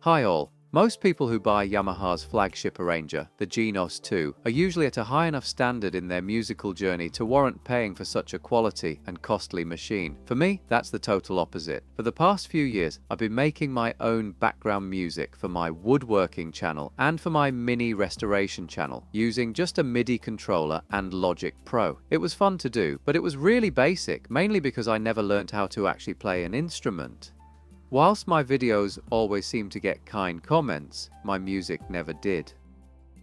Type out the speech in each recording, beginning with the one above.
Hi all. Most people who buy Yamaha's flagship arranger, the Genos 2, are usually at a high enough standard in their musical journey to warrant paying for such a quality and costly machine. For me, that's the total opposite. For the past few years, I've been making my own background music for my woodworking channel and for my mini restoration channel, using just a MIDI controller and Logic Pro. It was fun to do, but it was really basic, mainly because I never learned how to actually play an instrument. Whilst my videos always seem to get kind comments, my music never did.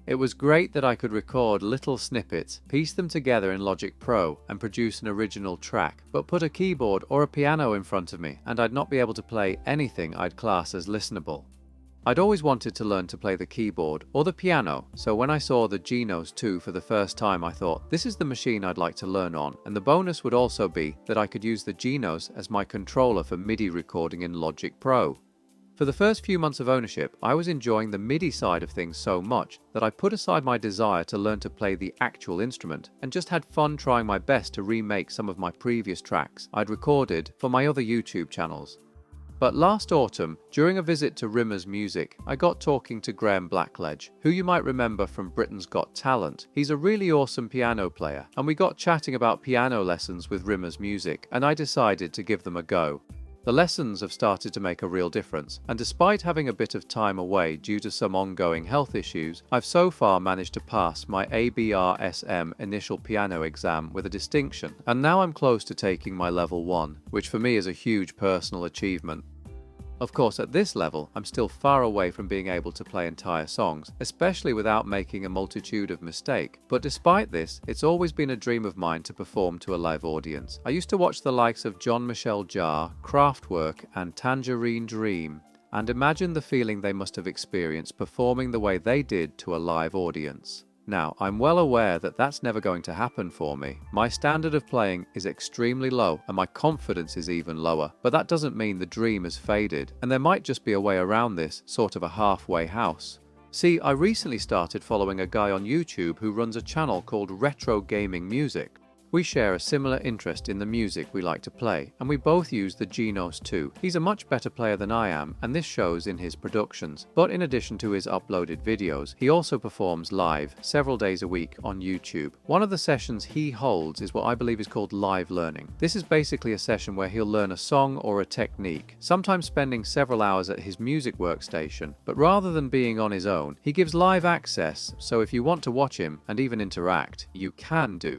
It was great that I could record little snippets, piece them together in Logic Pro, and produce an original track, but put a keyboard or a piano in front of me, and I'd not be able to play anything I'd class as listenable. I'd always wanted to learn to play the keyboard or the piano, so when I saw the Genos 2 for the first time I thought, this is the machine I'd like to learn on, and the bonus would also be that I could use the Genos as my controller for MIDI recording in Logic Pro. For the first few months of ownership, I was enjoying the MIDI side of things so much that I put aside my desire to learn to play the actual instrument and just had fun trying my best to remake some of my previous tracks I'd recorded for my other YouTube channels. But last autumn, during a visit to LeeABakerMusic, I got talking to Graham Blackledge, who you might remember from Britain's Got Talent. He's a really awesome piano player, and we got chatting about piano lessons with LeeABakerMusic, and I decided to give them a go. The lessons have started to make a real difference, and despite having a bit of time away due to some ongoing health issues, I've so far managed to pass my ABRSM initial piano exam with a distinction, and now I'm close to taking my level 1, which for me is a huge personal achievement. Of course, at this level, I'm still far away from being able to play entire songs, especially without making a multitude of mistakes. But despite this, it's always been a dream of mine to perform to a live audience. I used to watch the likes of Jean-Michel Jarre, Kraftwerk, and Tangerine Dream, and imagine the feeling they must have experienced performing the way they did to a live audience. Now, I'm well aware that that's never going to happen for me. My standard of playing is extremely low and my confidence is even lower, but that doesn't mean the dream has faded, and there might just be a way around this, sort of a halfway house. See, I recently started following a guy on YouTube who runs a channel called LeeABakerMusic. We share a similar interest in the music we like to play, and we both use the Genos 2. He's a much better player than I am, and this shows in his productions. But in addition to his uploaded videos, he also performs live several days a week on YouTube. One of the sessions he holds is what I believe is called live learning. This is basically a session where he'll learn a song or a technique, sometimes spending several hours at his music workstation. But rather than being on his own, he gives live access, so if you want to watch him and even interact, you can do.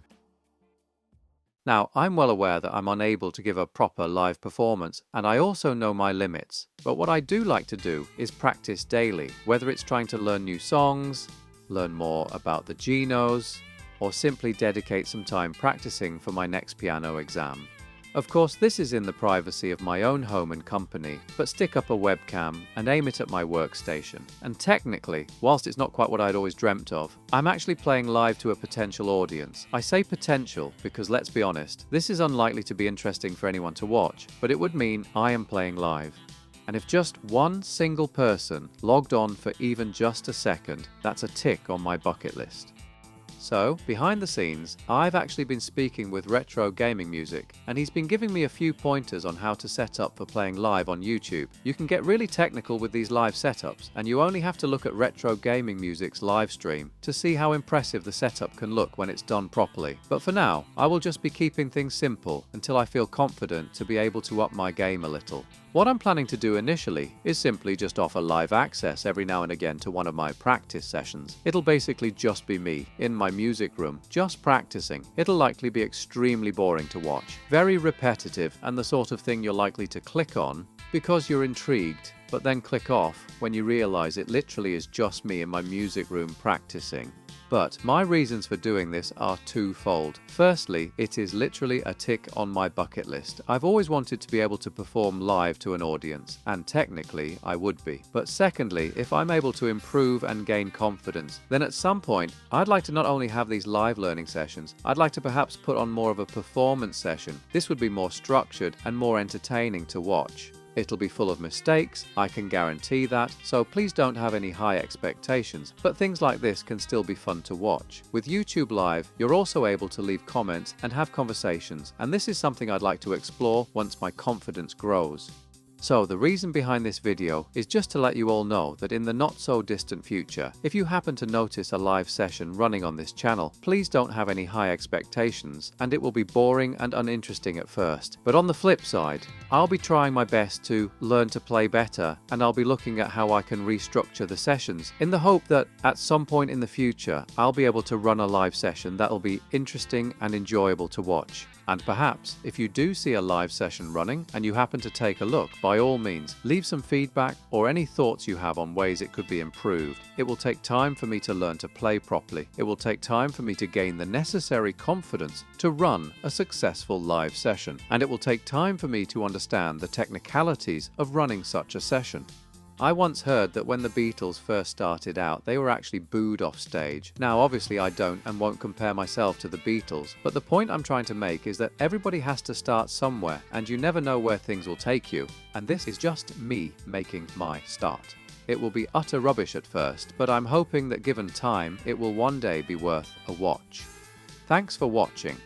Now, I'm well aware that I'm unable to give a proper live performance, and I also know my limits. But what I do like to do is practice daily, whether it's trying to learn new songs, learn more about the Genos, or simply dedicate some time practicing for my next piano exam. Of course, this is in the privacy of my own home and company, but stick up a webcam and aim it at my workstation. And technically, whilst it's not quite what I'd always dreamt of, I'm actually playing live to a potential audience. I say potential because, let's be honest, this is unlikely to be interesting for anyone to watch, but it would mean I am playing live. And if just one single person logged on for even just a second, that's a tick on my bucket list. So, behind the scenes, I've actually been speaking with LeeABakerMusic, and he's been giving me a few pointers on how to set up for playing live on YouTube. You can get really technical with these live setups, and you only have to look at LeeABakerMusic's live stream to see how impressive the setup can look when it's done properly. But for now, I will just be keeping things simple until I feel confident to be able to up my game a little. What I'm planning to do initially is simply just offer live access every now and again to one of my practice sessions. It'll basically just be me, in my music room, just practicing. It'll likely be extremely boring to watch, very repetitive, and the sort of thing you're likely to click on because you're intrigued, but then click off when you realize it literally is just me in my music room practicing. But my reasons for doing this are twofold. Firstly, it is literally a tick on my bucket list. I've always wanted to be able to perform live to an audience, and technically I would be. But secondly, if I'm able to improve and gain confidence, then at some point I'd like to not only have these live learning sessions, I'd like to perhaps put on more of a performance session. This would be more structured and more entertaining to watch. It'll be full of mistakes, I can guarantee that, so please don't have any high expectations, but things like this can still be fun to watch. With YouTube Live, you're also able to leave comments and have conversations, and this is something I'd like to explore once my confidence grows. So the reason behind this video is just to let you all know that in the not so distant future, if you happen to notice a live session running on this channel, please don't have any high expectations, and it will be boring and uninteresting at first. But on the flip side, I'll be trying my best to learn to play better, and I'll be looking at how I can restructure the sessions in the hope that at some point in the future, I'll be able to run a live session that'll be interesting and enjoyable to watch. And perhaps, if you do see a live session running and you happen to take a look, by all means, leave some feedback or any thoughts you have on ways it could be improved. It will take time for me to learn to play properly. It will take time for me to gain the necessary confidence to run a successful live session. And it will take time for me to understand the technicalities of running such a session. I once heard that when the Beatles first started out, they were actually booed off stage. Now, obviously I don't and won't compare myself to the Beatles, but the point I'm trying to make is that everybody has to start somewhere, and you never know where things will take you. And this is just me making my start. It will be utter rubbish at first, but I'm hoping that given time, it will one day be worth a watch. Thanks for watching.